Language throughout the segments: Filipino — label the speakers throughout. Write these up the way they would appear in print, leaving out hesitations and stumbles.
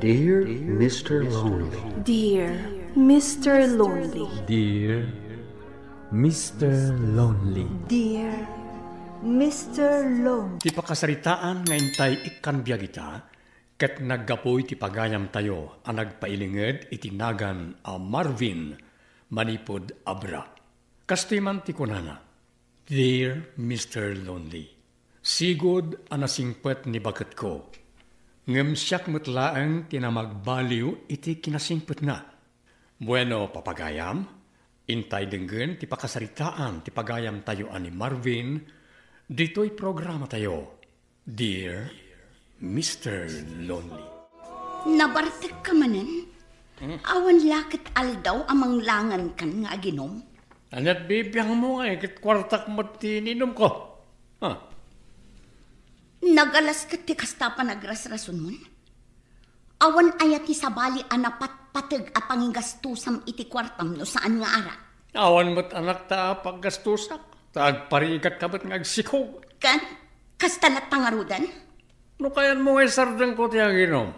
Speaker 1: Dear Mr. Lonely.
Speaker 2: Dear Mr. Lonely.
Speaker 3: Dear Mr. Lonely.
Speaker 2: Dear Mr. Lonely.
Speaker 4: Ti pakasaritaan nga intay ikan biyagita, ket naggapoy ti pagayam tayo ang nagpailinged itinagan a Marvin manipod abra. Kastiman ti kunana, Dear Mr. Lonely, sigod anasingpet ni baket ko, ngem siyak metlaeng tinamagbaliw iti kinasingpet na. Bueno, papagayam, intay denggen ti pakasaritaan ti pagayam tayo ani Marvin, dito'y programa tayo, Dear Mr. Lonely.
Speaker 5: Nabartek ka manen? Awan lakit aldaw amang langan kan nga aginom?
Speaker 4: Anyat bibiyang mo nga kit kwartak mo tininom ko.
Speaker 5: Nagalas ka ti kasta pa nagrasrason mo? Awan ayat ti sabali anapat pateg a pangingastusam iti kwartam no saan nga ara?
Speaker 4: Awan mo't anak ta paggastusak, tagparikat kabat nga agsikog.
Speaker 5: Kan? Kasta na tangarudan?
Speaker 4: No kayan mo nga sardang ko ti aginom.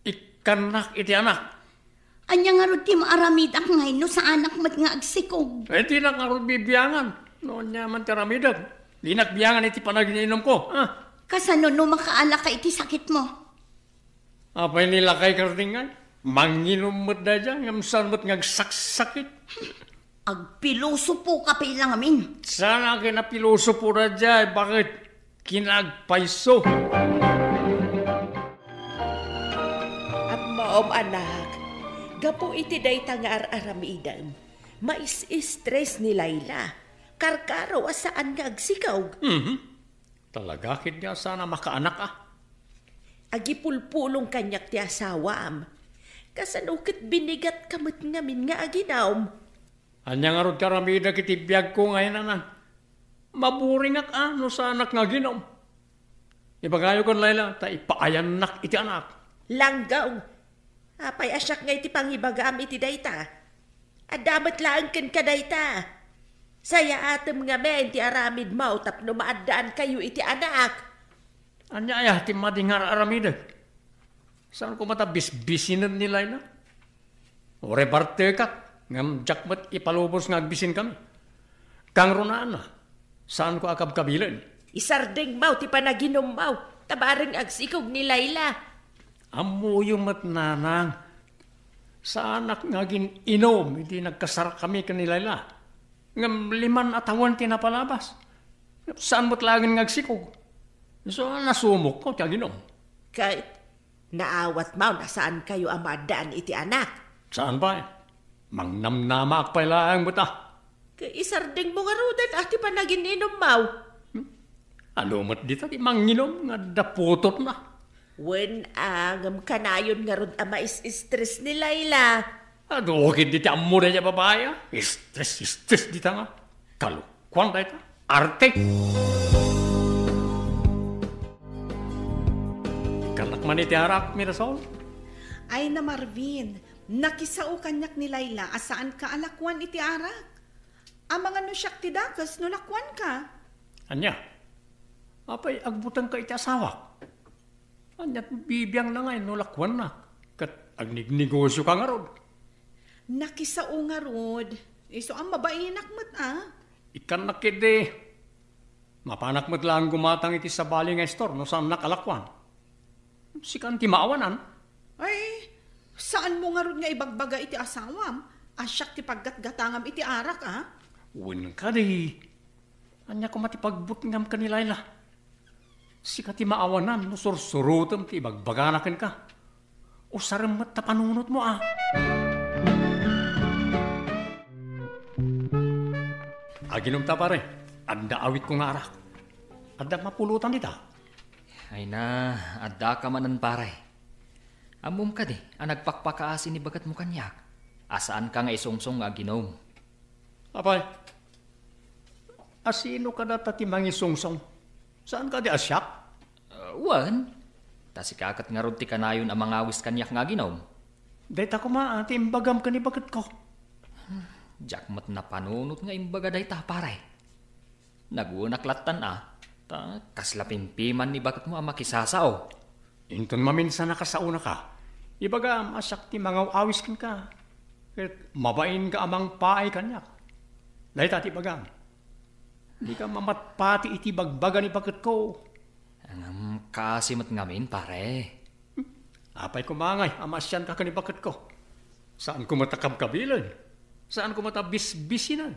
Speaker 4: Ikanak iti anak.
Speaker 5: Anya nga rod ti maaramidak ngay no sa anak mat nga agsikog.
Speaker 4: Di na nga rod bibiyangan. Noon niya man ti aramidak. Di nakbiyangan iti panagininom ko.
Speaker 5: Kasano no makaala ka iti sakit mo?
Speaker 4: Apay nila kay kardingan. Manginom mo't da dyan. Ngamsan mo't ngagsaksakit.
Speaker 5: Agpiloso po ka pilang amin.
Speaker 4: Sana kinapiloso po na dyan. Bakit kinagpaiso?
Speaker 6: Maom anak, gapo iti dayta nga ar-aramidam. Mais-stress ni Layla. Karkaro asaan nga agsikaw.
Speaker 4: Talaga kit niya sana makaanak
Speaker 6: Agipulpulong kanyak ti asawam. Kasanukit binigat kamot ngamin nga aginawm.
Speaker 4: Anya nga rod karamida kiti biyag ko ngayon anan. Maburing no sa anak nga ginom. Ibagayo kan Layla, ta ipaayanak iti anak.
Speaker 6: Langgaw. Apay asyak nga iti pangibagam iti dayta. Adamat lang ken kadayta. Saya atem nga men ti aramid mau tapno maadaan kayo iti anak.
Speaker 4: Anya ayah ti madingar aramida. Saan ko matabis-bisinan ni Layla? Ore bartekat, ngam jakmat ipalubos nga agbisin kami. Kang runaan saan ko akab-kabilan?
Speaker 6: Isardeng mau ti panaginom mau, tabaring agsikog ni Layla.
Speaker 4: Amo yung matnanang. Sa anak nga inom, hindi nagkasara kami kanilayla. Ngam 5 atawan tinapalabas. Saan mo't laging ngagsikog? So nasumok ko, tiya ginom.
Speaker 6: Kahit naawat mau na saan kayo amadaan iti anak?
Speaker 4: Saan ba? Mangnamnamak pa ilang buta.
Speaker 6: Isardeng mo nga rudan ati pa nagininom mau.
Speaker 4: Alumat dito, di manginom nga daputot na.
Speaker 6: Wen angam kanayon nga rod ama is-stress ni Layla.
Speaker 4: Adukit dito ang muna niya babaya. Stress dito nga. Kalukwan ba ito? Arte. Kalak man iti harap, Mirasol.
Speaker 7: Ay na Marvin, nakisao kanyak ni Layla asaan ka alakwan iti arak. Ang mga nusyak ti dakas no lakwan ka.
Speaker 4: Anya? Apay agbutang ka iti asawak. Anyat bibiyang na ngayon, nulakwan na. Kat agnignegosyo ka nga rod.
Speaker 7: Nakisao nga rod. Iso ang mabainak mat
Speaker 4: Ikan nakide. Mapanak mat lang gumatang iti sa bali nga store, no saan nakalakwan. Sikan ti maawanan.
Speaker 7: Ay, saan mo nga rod nga ibagbaga iti asawam? Asyak ti paggatgatangam iti arak
Speaker 4: Uwin ka di. Anya ko matipagbutngam ka ni Layla. Sika ti maawanan, no sursurutam ti ibagbaganakin ka. O saramat ta panunot mo Aginom ta pare, adda awit ko nga arak. Adda mapulutan dita.
Speaker 8: Ay na, adda ka manan pare. Amom ka di, nagpakpakaasin ni bagat mo kanyak. Asaan ka nga isungsong nga ginom?
Speaker 4: Apay, asino ka data ti mangisungsong? Saan ka di asyak?
Speaker 8: Wan. Tasi kakat nga rod ti kanayon ang mga awis kanyak nga ginom.
Speaker 4: Dayta ko ti imbagam ka ni bagat ko.
Speaker 8: Jakmat na panunot nga imbaga dayta pare. Nagunaklatan ta kaslapimpiman ni bagat mo ang makisasao.
Speaker 4: Inton maminsan nakasauna ka, ibaga masak ti mga awis kan ka. Ket mabain ka amang paay kanyak. Dahil tati bagam. Di ka mamatpati iti bagbaga ni bagat ko.
Speaker 8: Kasimot ngamin, pare.
Speaker 4: Apay kumangay, amasyan ka kanibakat ko. Saan ko matakab-kabilan? Saan ko matabis-bisinan?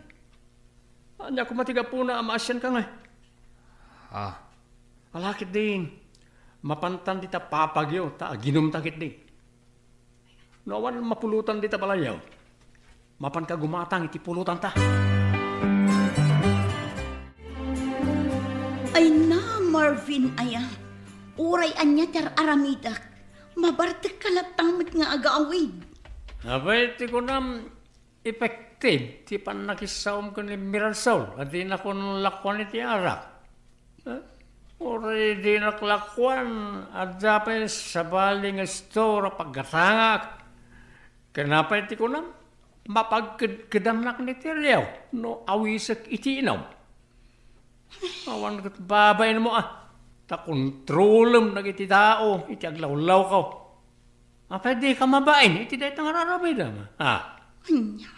Speaker 4: Anya ko matigapuna, amasyan ka ngay. Alakit din. Mapantan dita papagyo, ta ginom takit din. Nawan mapulutan dita balayaw. Mapan ka gumatang iti pulutan ta.
Speaker 5: Ay na, Marvin, aya. Uray anya ter aramidak. Mabartek kalatangmat nga agaawid.
Speaker 4: Abay, ti ko nam effective. Ti pan nakisaom ko ni Mirasol. At di na ko lakwan iti arak. Uray di naklakwan. At dapay sa baling store paggatangak. Kenapa ti ko nam mapagkedanak ni Tiryaw. No awisak iti inaw. Awan kat babayin mo Ta kontrolem na iti tao, iti aglawlaw ko. Pwede ka mabain, iti dahi tang rarabay dama.
Speaker 5: Anya,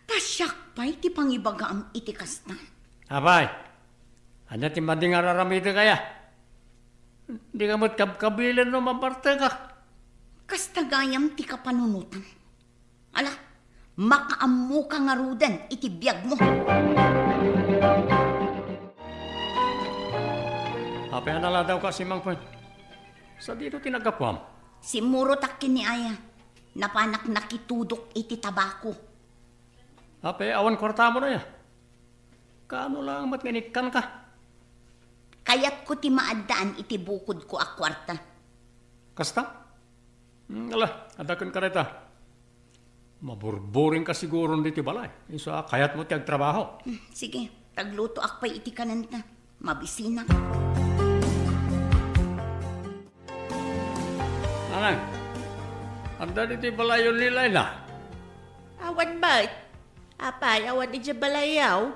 Speaker 5: tasyak pa iti pangibagaam iti kastan.
Speaker 4: Abay, anya ti mading rarabay da kaya. Di ka mo't kabkabilan no maparte ka.
Speaker 5: Kastagayam ti kapanunutan. Ala, makaamu ka nga rudan iti biyag mo.
Speaker 4: Apay anala daw ka si Mang Pwen. Sa dito tinagapwam.
Speaker 5: Si Muro takin ni Aya. Napanak nakitudok iti tabako.
Speaker 4: Apay awan kwarta mo na ya. Kaano lang matganikan ka.
Speaker 5: Kayat ko ti maadaan iti bukod ko akwarta.
Speaker 4: Kasta? Ala, adakan ka rita. Maburburing ka siguro dito balay. Isa kayat mo ti agtrabaho.
Speaker 5: Sige, tagluto akpay iti kananta. Mabisina.
Speaker 4: Anang, anda dito balayon ni Layla.
Speaker 6: Awan ba? Apay, awan ni balayaw.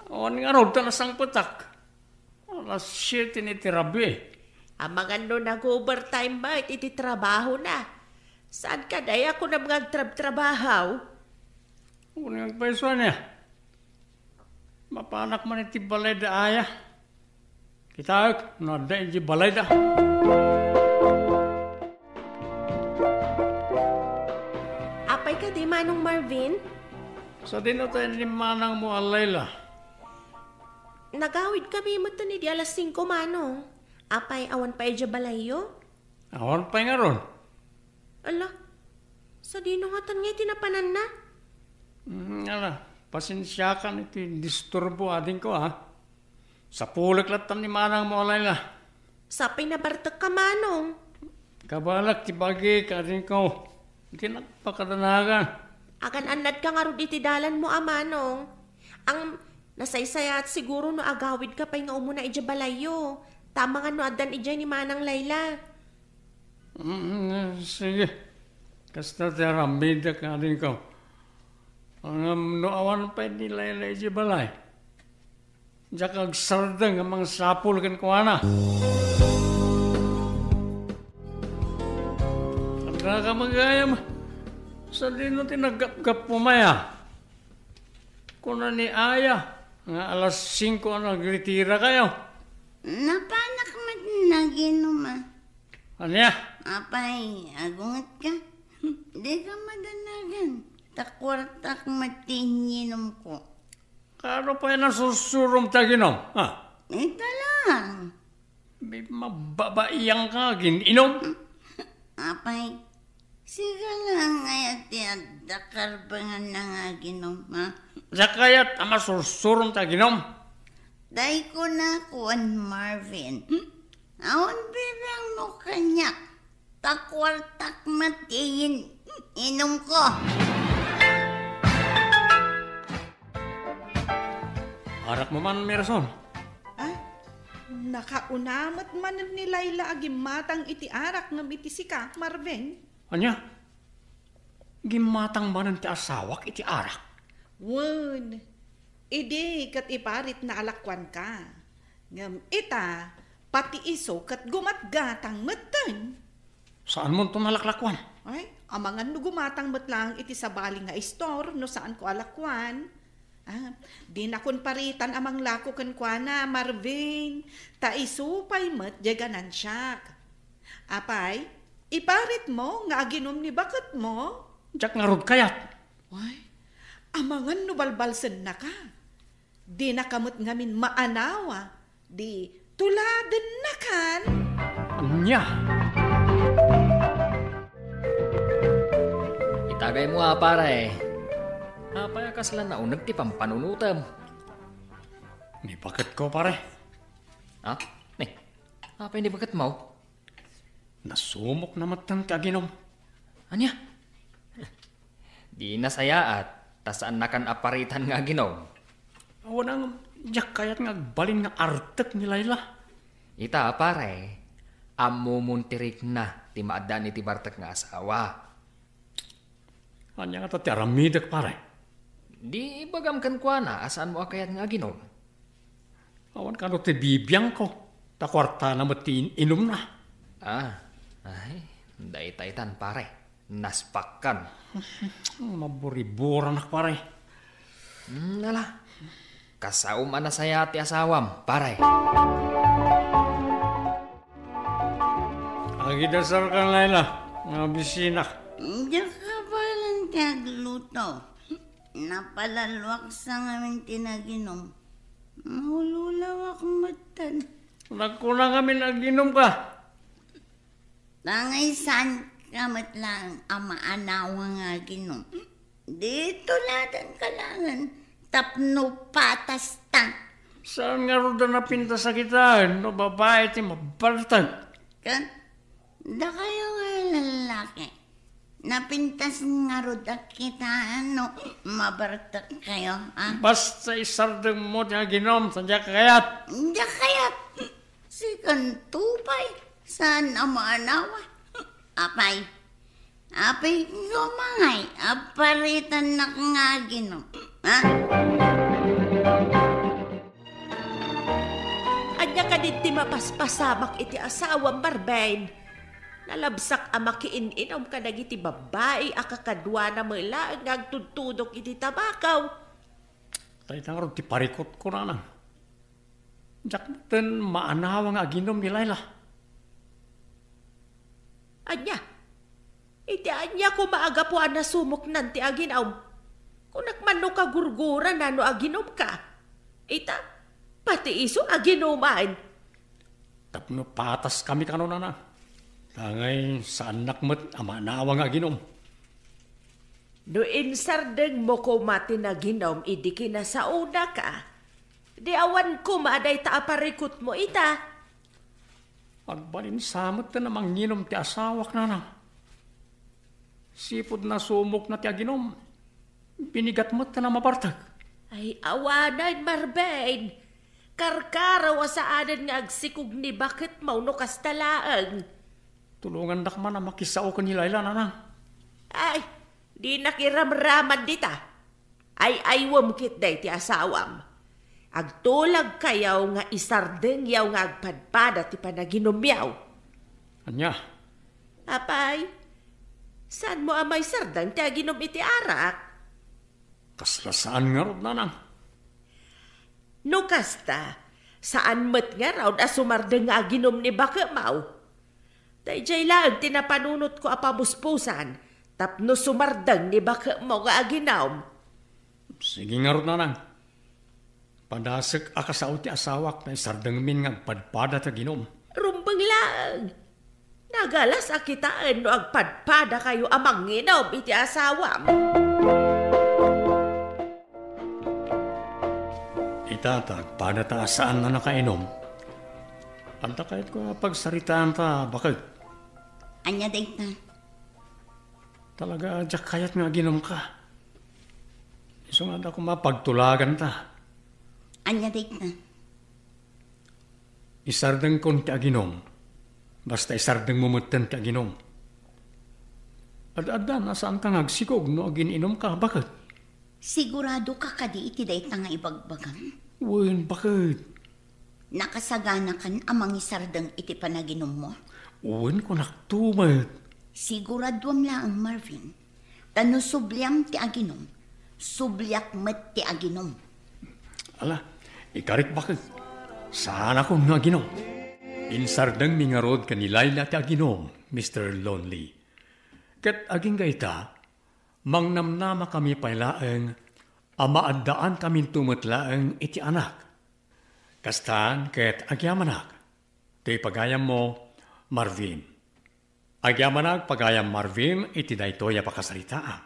Speaker 4: Awan nga ron, talasang patak. Alas 7 ni Tirabi.
Speaker 6: Amang ano nag-overtime ba? Iti trabaho na. Saan ka day ako na mga trabahaw?
Speaker 4: Kung yung paiso niya. Mapanak man iti balay da aya. Kita nada iti balay da.
Speaker 6: Apay ka di manong Marvin?
Speaker 4: Sa dino tayo ni manang mo Layla.
Speaker 6: Nagawid kami mo to ni di alas 5 manong. Apay awan pa iti balayo?
Speaker 4: Awan pa nga ron.
Speaker 6: Ala, sa dino nga tan nga tinapanan na?
Speaker 4: Ala, pasensya ka iti disturbo ading ko Sa pulik latan ni manang mo Layla.
Speaker 6: Sa pinabartak ka manong.
Speaker 4: Kabalak ti bagi ka ading ko. Iti nagpakadanagan.
Speaker 6: Agan anad ka nga ro iti dalan mo manong. Ang nasaysaya at siguro no agawid ka pa nga umuna iti balayo. Tama nga no adan iti ni manang Layla.
Speaker 4: Sige. Kasta ti arambida ka ading ko. Ang noawan pa ni Layla iti balay. Diyak agsardang ang mga sapul kan kuwana. Tanda ka magayam. Sa dino tinagap-gap pumaya. Kuna ni Aya. Nga alas 5 nagritira kayo.
Speaker 5: Napanak mat naginuma.
Speaker 4: Anya?
Speaker 5: Apay, agungat ka. Di ka madanagan. Takwartak matinyinom ko.
Speaker 4: Kano pa yan ang susurom taginom?
Speaker 5: Ito lang.
Speaker 4: May mababaiyang ka, gininom?
Speaker 5: Apay, siga lang ayat yan. Dakarbangan na nga ginom,
Speaker 4: Zakayat ang masusurom taginom?
Speaker 5: Day ko na kuwan, Marvin. Awan bibang mo kanya. Takwartak matiin. Inom ko.
Speaker 4: Arak mo man, Mirason.
Speaker 7: Nakaunamat man ni Layla agimatang iti arak ngam iti sika, Marvin.
Speaker 4: Anya? Gimatang man ti asawak iti arak?
Speaker 7: Wan, idi kat iparit na alakwan ka. Ngam ita, pati iso kat gumatgatang matan.
Speaker 4: Saan mo ito nalaklakwan?
Speaker 7: Ay, amangan no gumatang matlang iti sabali nga store no saan ko alakwan. Di na kun paritan amang lako kan kwa na, Marvin. Ta isupay mat jaganan siyak. Apay, iparit mo nga aginom ni bakat mo.
Speaker 4: Jak nga rod kayat.
Speaker 7: Ay, amangan no balbalsen na ka. Di na kamot ngamin maanawa. Di tuladen na kan.
Speaker 4: Anya?
Speaker 8: Itagay mo pare. Apay ka sila naunag ti pampanunutam.
Speaker 4: Ni bakit ko pare?
Speaker 8: Nih, apay ni bakit mo?
Speaker 4: Nasumok na matang kaginom.
Speaker 8: Anya? Di na saya at tasaan na kan aparitan nga ginom.
Speaker 4: Awan jak kayat nga balin nga artek ni Layla.
Speaker 8: Ita pare, amo muntirik na ti maadan iti bartek nga asawa.
Speaker 4: Anya nga ti aramidak pare.
Speaker 8: Di bagam kan kwa na asaan mo akayat nga ginom.
Speaker 4: Awan ka no ti bibiyang ko. Ta kwarta na mati inom na.
Speaker 8: Ay, daitaitan pare. Naspakkan.
Speaker 4: Maburibura na pare.
Speaker 8: Nala. Kasauman na saya ti asawam, pare.
Speaker 4: Agi dasar kan Layla. Nga bisina.
Speaker 5: Diyan ka palang tagluto. Napalalwak sa ngamin tinaginom. Mahululawak matan.
Speaker 4: Nagkuna kami naginom ka.
Speaker 5: Tangay saan kamat lang ama anawa nga ginom. Dito ladan kalangan. Tapno patas tang.
Speaker 4: Saan nga rin na pinta sa kita? No babae ti mabaltag.
Speaker 5: Kan? Da kayo nga lalaki. Napintas nga rin kita mabartak kayo,
Speaker 4: Basta isardeng mo ti ginom sa diya kayat.
Speaker 5: Diya kayat. Si Kantupay. Saan ama anawa? Apay lumangay. Aparitan na nga ginom.
Speaker 6: Anya ka din ti mapaspasamak iti asawang Marvin. Nalabsak ang makiin-inom ka nagiti babae akakadwa na mula ang agtutudok iti tabakaw.
Speaker 4: Tayo nga rin ti parikot ko na nang. Diyak natin maanawang aginom ni Layla.
Speaker 6: Anya? Iti anya ko maagapuan na sumok nan ti aginaw. Kung nakmano ka gurgura na no aginom ka. Ita, pati iso aginuman.
Speaker 4: Tapno patas kami kanon na. Tangay sa anak mo't amanawang aginom.
Speaker 6: No insardeng mo ko mati na ginom, idi kinasauna ka. Di awan ko maaday taaparikot mo ita.
Speaker 4: Agbalin samot na namang ginom ti asawak na nang. Sipod na sumok na ti aginom. Binigat mo't na mapartag.
Speaker 6: Ay awanan, Marvin. Karkaraw saanan nga agsikog ni bakit mauno kastalaang.
Speaker 4: Tulungan dak man na makisao ka ni Layla na nang.
Speaker 6: Ay, di nakiramraman dita. Ay aywam kit day ti asawam. Agtulag kayaw nga isardeng yaw nga agpadpada ti panaginom yaw.
Speaker 4: Anya?
Speaker 6: Apay, saan mo amay sardang ti aginom iti arak?
Speaker 4: Kaslasaan nga rin na nang.
Speaker 6: No kasta, saan mat nga raw na sumardeng nga aginom ni Bakamaw? Dayjay lang tinapanunot ko apabuspusan, tapno sumardeng ni Bakamaw nga aginaw.
Speaker 4: Sige nga rin na nang. Padasag akasaw ti asawak na isardeng min nga agpadpada ta ginom.
Speaker 6: Rumbang lang. Nagalas akitaan no agpadpada kayo amang ginom iti asawam.
Speaker 4: Itatag, pada ta saan na nakainom. Anta kahit ko pagsaritaan ta, bakit?
Speaker 5: Anya date na.
Speaker 4: Talaga, diyak kayat nga ginom ka. Iso nga ako mapagtulagan ta.
Speaker 5: Anya date na.
Speaker 4: Isardeng kon ti aginom. Basta isardeng mumutan ti aginom. Ad-adda, nasaan ka nga agsikog no agininom ka, bakit?
Speaker 5: Sigurado ka kadi iti dayta nga ibagbagam?
Speaker 4: Uwin, bakit?
Speaker 5: Nakasagana kan amang isardang iti panaginom mo?
Speaker 4: Uwan ko naktumat.
Speaker 5: Siguraduam lang, Marvin. Tano subliam ti aginom. Subliak met ti aginom.
Speaker 4: Ala, ikarik bakit? Saan akong naginom? Insardang mingarod kanilayla ti aginom, Mr. Lonely. Kat aging gaita, mangnamnama kami pailaeng, amaaddaan kami tumatlaeng iti anak. Kastan ket agyamanak, ti pagayam mo, Marvin. Agyamanak pagayam Marvin, iti daytoy a pakasaritaan.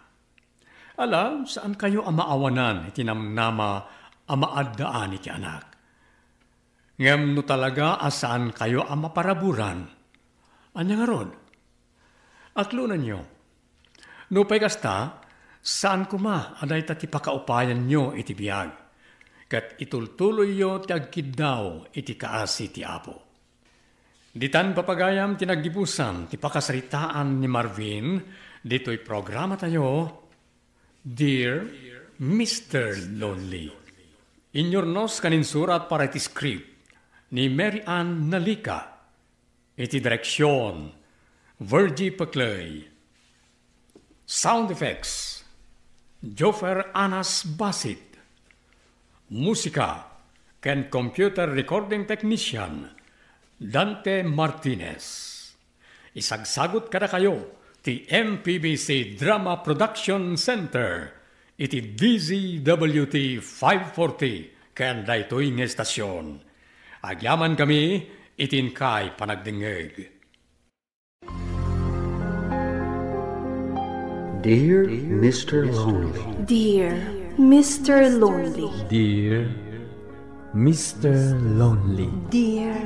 Speaker 4: Alam, saan kayo amaawanan iti namnama amaaddaan iti anak? Ngem no talaga asaan kayo amaparaburan? Anya nga ron? Aklunan nyo. No pa'y kasta, saan kuma aday ti pakaupayan nyo iti biyag? Kat itultuloy yo ti agkiddaw iti kaasi ti Apo. Ditan papagayam tinagdibusan ti pakasaritaan ni Marvin, dito'y programa tayo, Dear Mr. Lonely. Inyornos kaninsurat para iti script ni Mary Ann Nalika, iti direksyon, Virgie Paclay. Sound effects, Joffer Anas Basit. Musika, ken computer recording technician, Dante Martinez. Isagsagot kada kayo, ti MPBC Drama Production Center, iti DZWT 540, ken daytoy nga estasyon. Agyaman kami, itin kay panagdingeg.
Speaker 1: Dear Mr. Lonely.
Speaker 2: Dear Mr. Lonely.
Speaker 3: Dear Mr. Lonely.
Speaker 2: Dear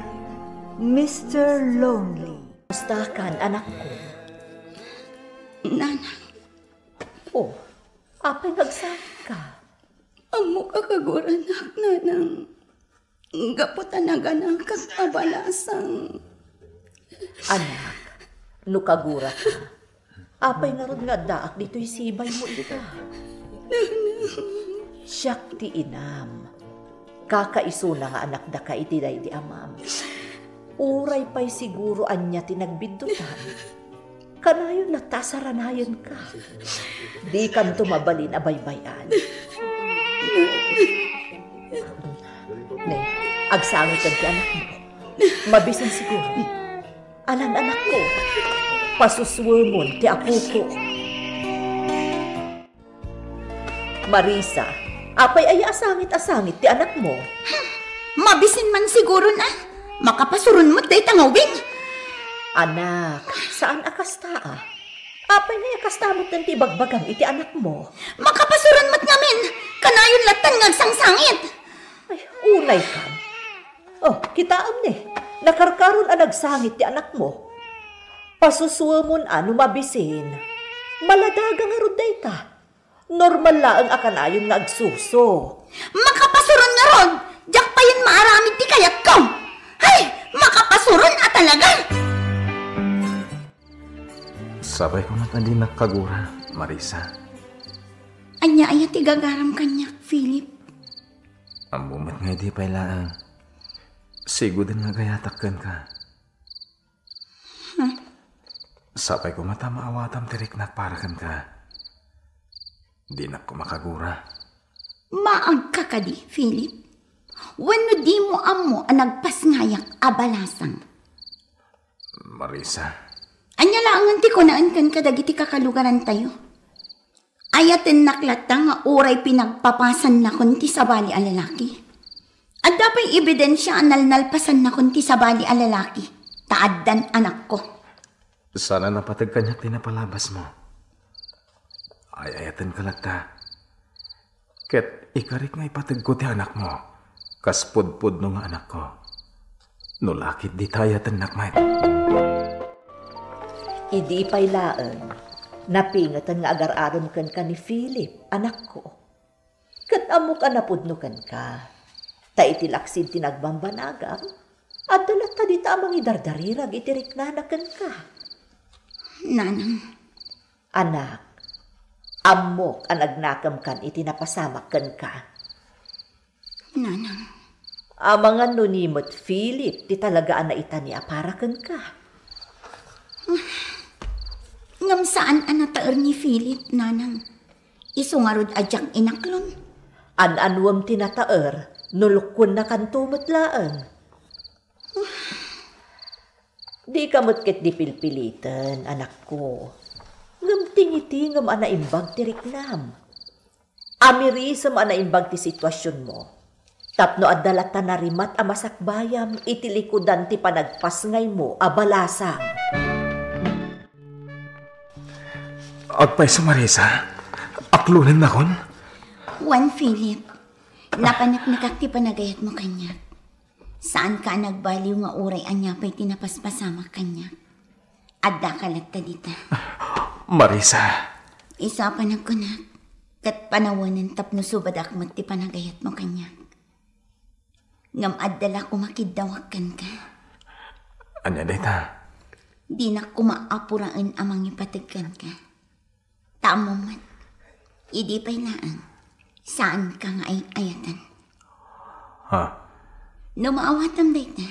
Speaker 2: Mr. Lonely.
Speaker 6: Mustakan, anak ko.
Speaker 5: Nanang,
Speaker 6: Oh, apay nagsabi ka?
Speaker 5: amo kakaguranak, nanang. Gaputanagan kag abalasang.
Speaker 6: Anak, nukagura ka. Apay nga ron nga daak dito'y sibay mo ita. Siyak ti inam. Kakaiso na nga anak da ka iti day di amam. Uray pa'y siguro anya tinagbindutan. Kanayon natasaranayan ka. Di kan tumabalin abaybayan. Ne, agsangit ang ti anak mo. Mabisan siguro. Alan anak ko, pasuswamon ti apo ko. Marisa, apay ay asangit-asangit ti anak mo.
Speaker 5: Mabisin man siguro na. Makapasurun mo't day tangawin.
Speaker 6: Anak, saan akasta ah? Apay na yakastamot ng tibagbagang iti anak mo.
Speaker 5: Makapasuran mo't ngamin. Kanayon latan ngagsangsangit.
Speaker 6: Ay, unay kan. Oh, kitaam ni. Nakarkaron ang nagsangit ti anak mo. Pasuswamon ano mabisin. Maladaga nga ruday ta. Normal laang akanayon nga agsuso.
Speaker 5: Makapasuran nga ron. Diyak pa yun maaramid ti kayat ko. Hay, makapasuran at talaga.
Speaker 3: Sabay ko naman din nakagura, Marisa.
Speaker 5: Anya ay ti gagaram kanyak, Philip.
Speaker 3: Ang bumat nga di pailaan. Sigod nga gayatakkan ka.
Speaker 5: Huh?
Speaker 3: Sabay ko mata maawatam tirik nakparakan ka. Di na ko makagura.
Speaker 5: Maag ka ka di, Philip. Wano di mo amo ang nagpasngayak abalasang.
Speaker 3: Marisa.
Speaker 5: Anya laangan ti ko naan kan kadagiti kakalugaran tayo. Ayaten naklata nga oray pinagpapasan na kunti sa bali a lalaki. At dapay ebidensya analnalpasan na kunti sa bali a lalaki. Taaddan anak ko.
Speaker 3: Sana napatag kanyak tinapalabas mo. Ayayatan ka lagta. Ket ikarik nga ipatag ko ti anak mo. Kaspudpud no nga anak ko. No lakit di tayatan nakmay.
Speaker 6: Idi pa'y laan. Napingatan nga agar-aram kan ka ni Philip, anak ko. Kat amok anapudno kan ka. Ta itilaksin tinagbambanagam. At dalat ta di tamang idardarirag itiriknanakan ka.
Speaker 5: Nanang.
Speaker 6: Anak, amok ang agnakam kan itinapasamak kan ka.
Speaker 5: Nanang.
Speaker 6: Amangan nunimot Philip, ti talagaan na ita ni aparakan ka.
Speaker 5: Ngam saan anataer ni Philip, nanang? Isungarod adyang inaklon.
Speaker 6: An-anwam tinataer, nulukon na kantumot laang. Di kamot di pilpilitan, anak ko. Ngam tingiti ngam anaimbag ti riknam. Amirisam anaimbag ti sitwasyon mo. Tapno adalata na rimat amasakbayam, itilikudan ti panagpasngay mo, abalasang.
Speaker 3: Agpay sa Marisa, aklunan na kon?
Speaker 5: Juan Philip, napanak-nakak ti panagayat mo kanya. Saan ka nagbaliw nga uray anya pa'y tinapaspasama kanya? Adda kalat ta dita.
Speaker 3: Marisa.
Speaker 5: Isa pa nagkunak, kat panawanan tapno subadak mat ti panagayat mo kanya. Ngam addala kumakiddawakan ka.
Speaker 3: Anya dita?
Speaker 5: Di na kumaapuraan amang ipatagkan ka. Tamo mat, idi pa'y laang, saan ka nga ay ayatan?
Speaker 3: Ha?
Speaker 5: No maawatam dayta,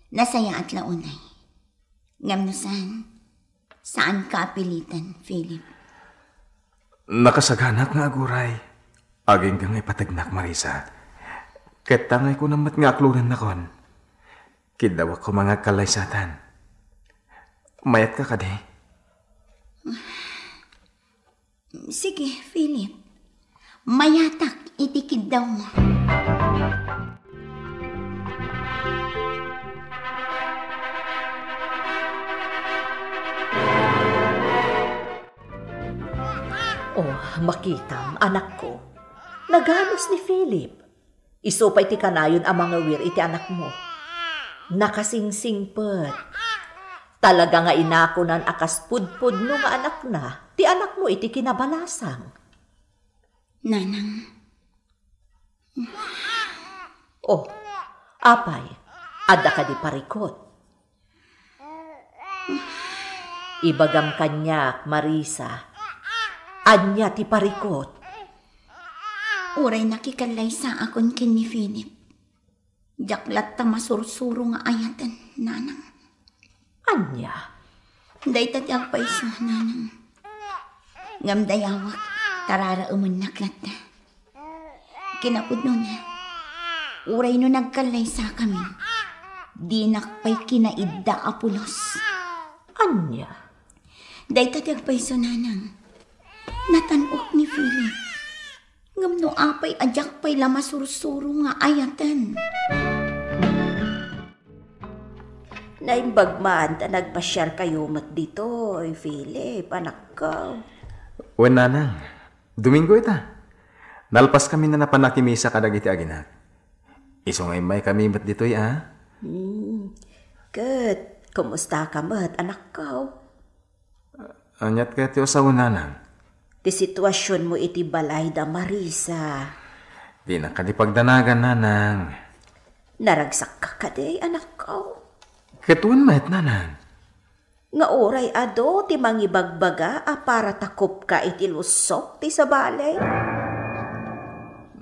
Speaker 5: nasaya at launay. Ngam no saan ka apilitan, Philip?
Speaker 3: Nakasaganak nga aguray. Aging kang ipatagnak, Marisa. Ketangay ko namat nga aklunan na kon. Kidawak ko mga kalaysatan. Mayat ka kadi.
Speaker 5: Sige, Philip. Mayatak, itikid daw mo.
Speaker 6: Oh, makitam, anak ko. Naganos ni Philip. Isupay ti kanayon ang mga wir iti anak mo. Nakasingsingpet. Talaga nga inakunan akas pudpud no nga anak na, ti anak mo iti kinabalasang.
Speaker 5: Nanang.
Speaker 6: Oh, apay, adda ka di parikot. Ibagam kanyak, Marisa. Anya ti parikot.
Speaker 5: Uray nakikalay sa akon kin ni Philip. Jaklat ta masursuro nga ayatan, nanang.
Speaker 6: Anya?
Speaker 5: Day tatyag pa isa, nanang. Ngam dayawak, tarara naklat ta. Kinapud nun na. Uray no nagkalay sa kami. Dinak pa'y kinaidda apulos.
Speaker 6: Anya?
Speaker 5: Day tatyag pa isa, nanang. Natanok ni Philip. Ngam no apay adyak pa'y lamasursuro nga ayatan.
Speaker 6: Naimbagman ta nagpasyal kayo mat dito, Philip, anak ko.
Speaker 3: Wen nanang, Domingo ita. Nalpas kami na napanakimisa kadag iti aginak. Isungay may kami mat dito ya.
Speaker 6: Good. Kumusta ka mat, anak ko?
Speaker 3: Anyat kaya tiyo sa unanang.
Speaker 6: Ti sitwasyon mo iti balay da Marisa.
Speaker 3: Di na kalipagdanagan, nanang.
Speaker 6: Naragsak ka kaday, anak ko.
Speaker 3: Ketuan mahit, nanang.
Speaker 6: Nga oray ado, ti mangibagbaga, para takop ka iti lusok ti sa balay.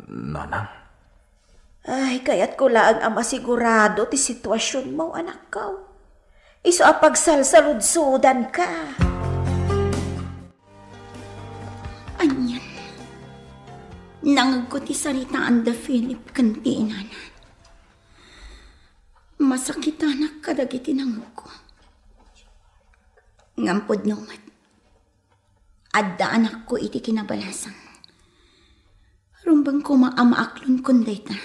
Speaker 3: Nanang.
Speaker 6: Ay, kaya't ko laang ang masigurado ti sitwasyon mo, anak ko. Iso apagsalsaludsudan ka.
Speaker 5: Anyan. Nangag ko ti saritaan da Philip kanti inanan. Masakit anak kadagiti nangag ko. Ngampod numat. Adda anak ko iti kinabalasang. Rumbang ko maamaaklon kunday ta.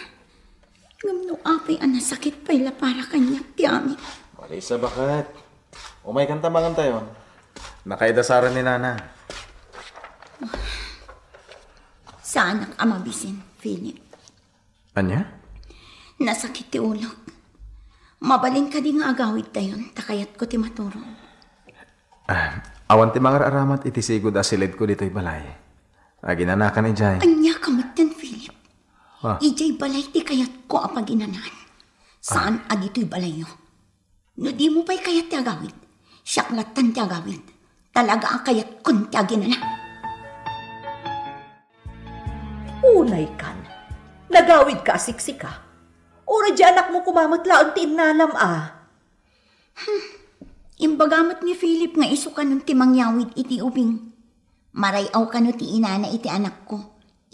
Speaker 5: Ngam no apay anasakit pa'y la para kanyak ti amin.
Speaker 3: Marisa, bakit? Umay kanta mangan tayo. Nakaidasaran ni nanang.
Speaker 5: Sa anak amabisin, Philip.
Speaker 3: Anya?
Speaker 5: Nasakit ti ulog. Mabaling ka di nga agawid tayon, takayat ko ti maturong.
Speaker 3: Awan ti mga aramat iti sigod asilid ko dito'y balay. Ginanakan ni Jay.
Speaker 5: Anya kamot yan, Philip.
Speaker 3: Ah.
Speaker 5: Ijay balay ti kayat ko apag inanan. Saan agito'y balay yo? No di mo pa'y kayat ti agawid. Siyaklatan ti agawid. Talaga ang kayat kun ti aginanan.
Speaker 6: Unay kan. Nagawid ka asiksika. Ora di anak mo kumamot laang ti inalam
Speaker 5: Imbagamat ni Philip nga iso ka nun ti mangyawid iti ubing. Marayaw ka no ti inana iti anak ko.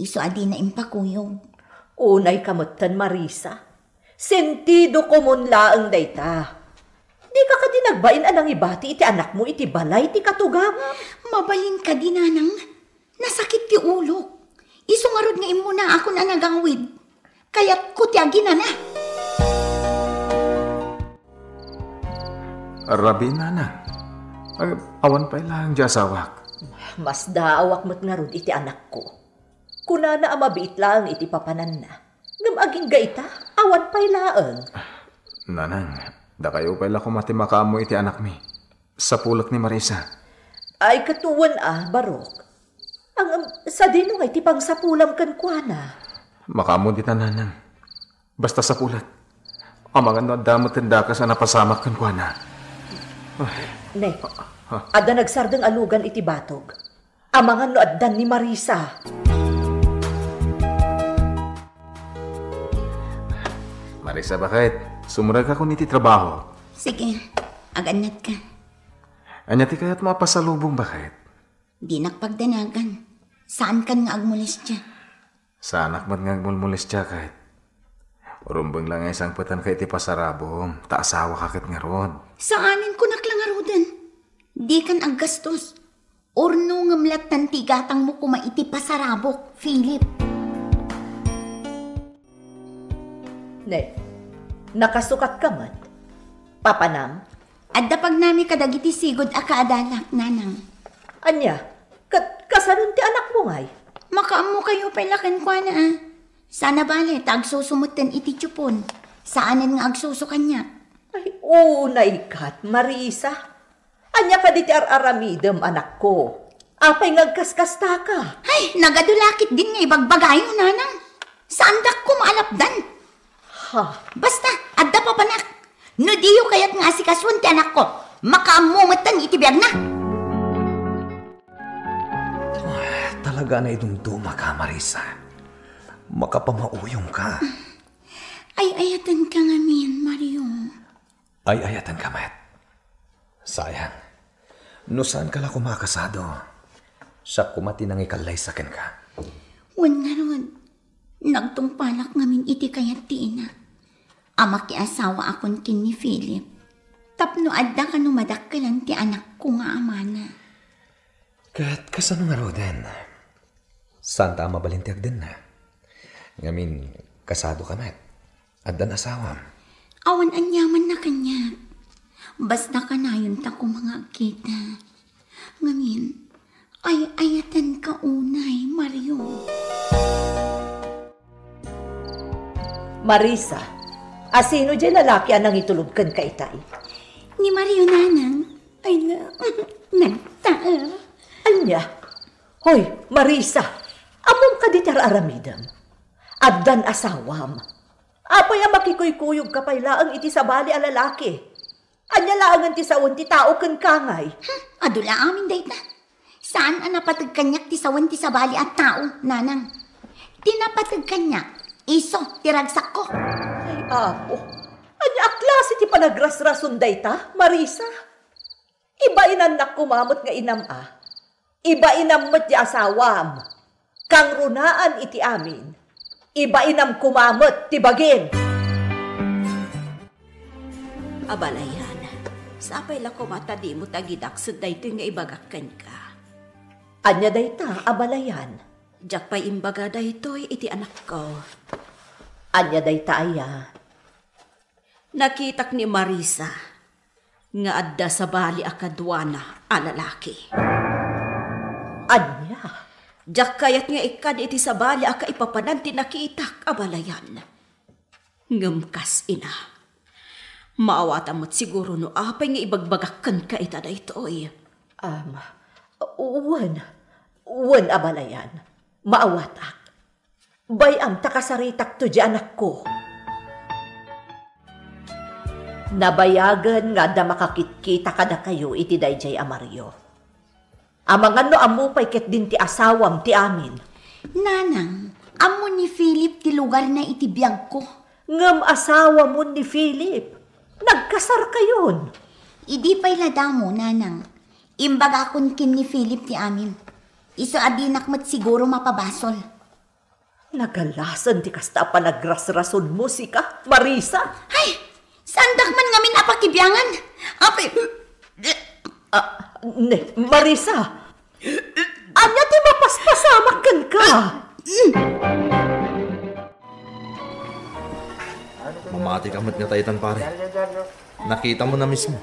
Speaker 5: Iso adi na impakuyog.
Speaker 6: Unay kamutan, Marisa. Sentido ko mon laang dayta. Di ka ka dinagbain anang ibati iti anak mo iti balay ti katugama.
Speaker 5: Mabalin ka di, nanang. Nasakit ti ulo. Iso nga rod nga imo na ako na nagawid. Kaya't ko ti agina na.
Speaker 3: Rabi, nanang. Awan pa ilang di asawak.
Speaker 6: Mas daawak mo't nga rod iti anak ko. Kunana amabiit lang iti papanan na. Ngam aging gaita, awan pa'y laang.
Speaker 3: Nanang, da kayo pala kumatimaka mo iti anak mi. Sa pulak ni Marisa.
Speaker 6: Ay katuwan Barok. Ang sa dino nga iti pang sapulam kan kuana.
Speaker 3: Makamo di nanang. Basta sa pulak. Amangan no damot tenda ka sa napasamak kan kuana.
Speaker 6: Ne, ada nagsardeng alugan iti batog. Amangan no addan ni Marisa.
Speaker 3: Marisa, bakit? Sumurag ako niti trabaho.
Speaker 5: Sige, aganat ka.
Speaker 3: Anya ti kaya't mapasalubong, bakit?
Speaker 5: Di nakpagdanagan. Saan kan nga agmulis siya?
Speaker 3: Sa anak man nga agmulmulis siya, kahit. Urumbang lang isang patan kay iti pasarabong. Taasawa kakit nga ron.
Speaker 5: Saanin ko naklangarudan? Di kan aggastos. Orno ngamlatan ti gatang mo kuma iti pasarabok, Philip.
Speaker 6: Ne, nakasukat ka man. Papanam?
Speaker 5: Adda pag nami kadagiti sigod akaadalak, nanang.
Speaker 6: Anya, kasanon ti anak mo ngay?
Speaker 5: Makaammo kayo pailakan kwa na Sana bale, tagsusumutan iti tiyupon. Saanan nga agsusukan niya?
Speaker 6: Ay, unay kat, Marisa. Anya ka di ti aramidem, anak ko. Apay ngagkaskasta ka.
Speaker 5: Ay, nagadulakit din nga ibagbagayo, nanang. Saan dak ko maalapdan?
Speaker 6: Ha?
Speaker 5: Basta, adda pa panak. No diyo kayat nga asikaswan ti anak ko. Makaamumatan iti biyag na.
Speaker 9: Talaga na idumduma ka, Marisa. Makapamauyong ka.
Speaker 5: Ay ayatan ka nga min, Mario.
Speaker 9: Ay ayatan ka, Matt. Sayang. No saan ka lang kumakasado? Sa kumatinang ikalay sa ken ka.
Speaker 5: Wan nga ron. Nagtungpalak ngamin iti kayat ti ina. Ama ki asawa akon kin ni Philip. Tapno adda ka numadakkalan ti anak ko nga amana.
Speaker 9: Kat kasano nga roden? Saan ta mabalintiag din na? Ngamin, kasado ka, Matt. Addan asawam.
Speaker 5: Awan anyaman na kanya. Basta ka na yun ta ko mga kita. Ngamin, ay ayatan ka unay, Mario.
Speaker 6: Marisa, asino dyan lalaki anang itulubkan ka itay?
Speaker 5: Ni Mario nanang, ay nagtaar.
Speaker 6: Anya? Hoy, Marisa, among ka di aramidam. Addan asawam. Apay ang makikuykuyog ka pay laang iti sabali a lalaki. Anya laangan ti sawan ti tao ken kangay.
Speaker 5: Adula amin dayta. Saan ang napatag kanyak ti sawan ti sabali at tao, nanang? Tinapatag kanyak, iso, tiragsak ko.
Speaker 6: Ay, apo. Anya aklase ti panagrasrason dayta, Marisa? Iba inanak kumamot nga inama. Iba inamot ti asawam. Kang runaan iti amin. Iba inam kumamot ti bagin.
Speaker 2: Abalayan, sapay la ko matadi mo tagidaksod dayto nga ibagakkan ka.
Speaker 6: Anya dayta, abalayan.
Speaker 2: Diyak pa'y imbaga daytoy iti anak ko.
Speaker 6: Anya dayta aya.
Speaker 2: Nakitak ni Marisa nga adda sa bali akadwana a lalaki.
Speaker 6: Anya?
Speaker 2: Diyak kayat nga ikad iti sa bali aka ipapanan ti nakitak, abalayan. Ngamkas ina. Maawata mo't siguro no apay nga ibagbagakkan ka ita daytoy.
Speaker 6: Wan abalayan. Maawatak. Bayam takasaritak to di anak ko. Nabayagan nga da makakitkita kada kayo iti dayjay Mario. Amangan no amupay ket din ti asawam ti amin.
Speaker 5: Nanang, amo ni Philip ti lugar na iti biyag ko.
Speaker 6: Ngam asawa mo ni Philip. Nagkasar kayon.
Speaker 5: Idi pa'y lada mo, nanang. Imbaga akong kin ni Philip ti amin. Iso adinak mat siguro mapabasol.
Speaker 6: Nagalasan ti kasta pa nagrasrason mo si ka, Marisa.
Speaker 5: Ay, sandak man ngamin apakibyangan. Apay...
Speaker 6: Marisa, anya ti mapaspasamakan ka.
Speaker 10: Mamati kamat nga taytan pare. Nakita mo na mismo.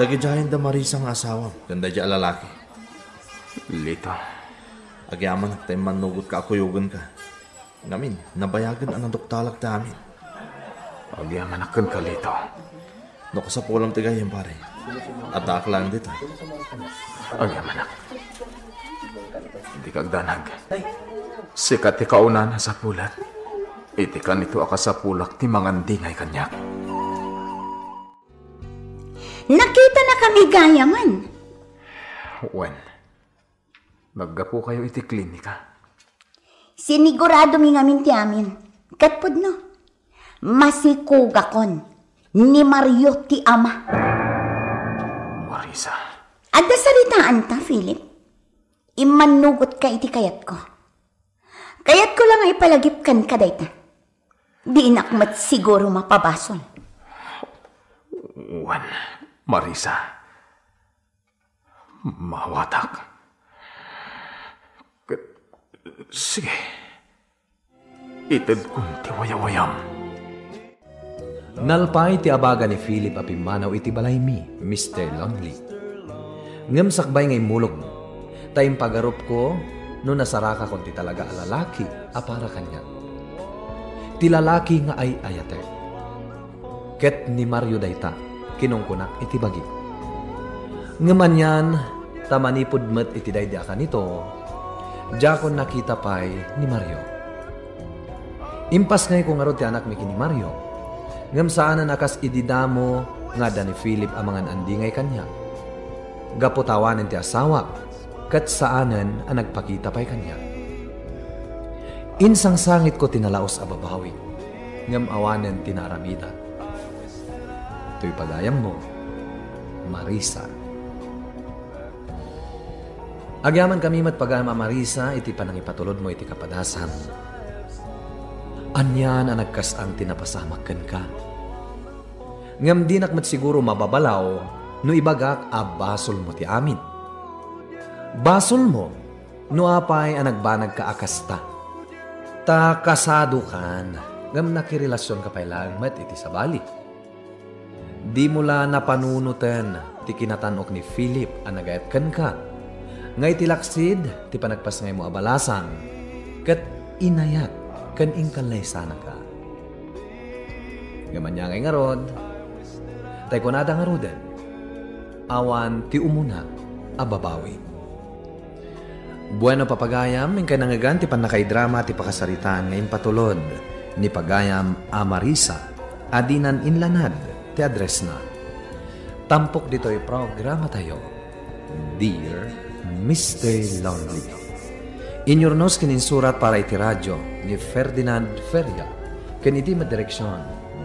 Speaker 10: Dagidyahin da Marisa nga asawa. Ganda dya lalaki.
Speaker 3: Lito.
Speaker 10: Agyaman at tayo manugot ka akuyugan ka. Ngamin, nabayagan ang doktalag ta amin.
Speaker 3: Agyaman akan ka, Lito.
Speaker 10: No ka sa pulang tigayan pare. At lang dito.
Speaker 3: Agyaman ak. Hindi kagdanag. Sikat ti kauna na sa pulat. Iti ka nito aka sa pulak ti mangandingay kanyak.
Speaker 5: Nakita na kami gaya man.
Speaker 3: When? Maggapo kayo iti klinika.
Speaker 5: Sinigurado mi ngamin ti amin. Katpod no. Masikugakon ni Mario ti ama.
Speaker 3: Marisa.
Speaker 5: Adda saritaan ta, Philip. Imanugot ka iti kayat ko. Kayat ko lang ay palagipkan ka dayta. Di inakmat siguro mapabasol.
Speaker 3: Juan, Marisa. Mawatak. Sige. Itad kong tiwayawayam.
Speaker 9: Nalpay ti abaga ni Philip apimanaw iti balay mi, Mr. Longley. Ngem sakbay ngay mulog mo. Tayong pagarup ko, no nasaraka kon ti talaga alalaki, apara kanya. Ti lalaki nga ay ayate. Ket ni Mario dayta, kinungkunak iti bagi. Ngaman yan, tamanipod met iti daydi akan ito, Jakon nakita pa'y ni Mario. Impas ngay kung arod ti anak mi kini Mario. Ngam saan na nakas ididamo nga da ni Philip amangan andingay kanya. Gapotawanan ti asawa, kat saanan ang nagpakita pa'y kanya. Insang sangit ko tinalaos ababawi, ngam awanan tinaramida. To'y pagayam mo, Marisa. Agyaman kami mat pagama Marisa, iti panang ipatulod mo iti kapadasan. Anyan ang nagkasang tinapasamakan ka. Ngam di nakmat siguro mababalaw, no ibagak a basol mo ti amin. Basol mo, no apay ang nagbanag ka akasta. Ta kasado kan, ngam nakirelasyon ka pa'y lang mat iti sabali. Di mula napanunutan ti kinatanok ni Philip ang nagayat kan ka. Ngay tilaksid, ti panagpas ngay mo abalasan, kat inayat, kan ingkalay sana ka. Gaman niya ngay ngarod, tay kunada ngaroden, awan ti umuna, ababawi. Bueno papagayam, ingkay nangagan ti panakaidrama ti pakasaritaan ngayon patulod, ni pagayam Marisa, adinan inlanad, ti address na. Tampok dito'y programa tayo, Dear Mr. Longley. Inyornos kininsurat para iti radyo ni Ferdinand Feria. Ken iti madireksyon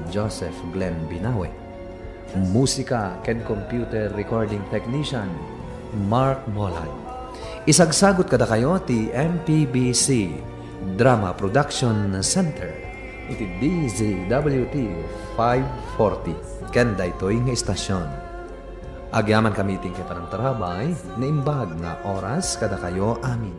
Speaker 9: Joseph Glenn Binawe. Musika ken computer recording technician Mark Molay. Isagsagot kada kayo ti MPBC Drama Production Center. Iti DZWT 540. Ken daytoy nga istasyon. Agyaman kami ting kay parang tarabay, na imbag nga oras kada kayo amin.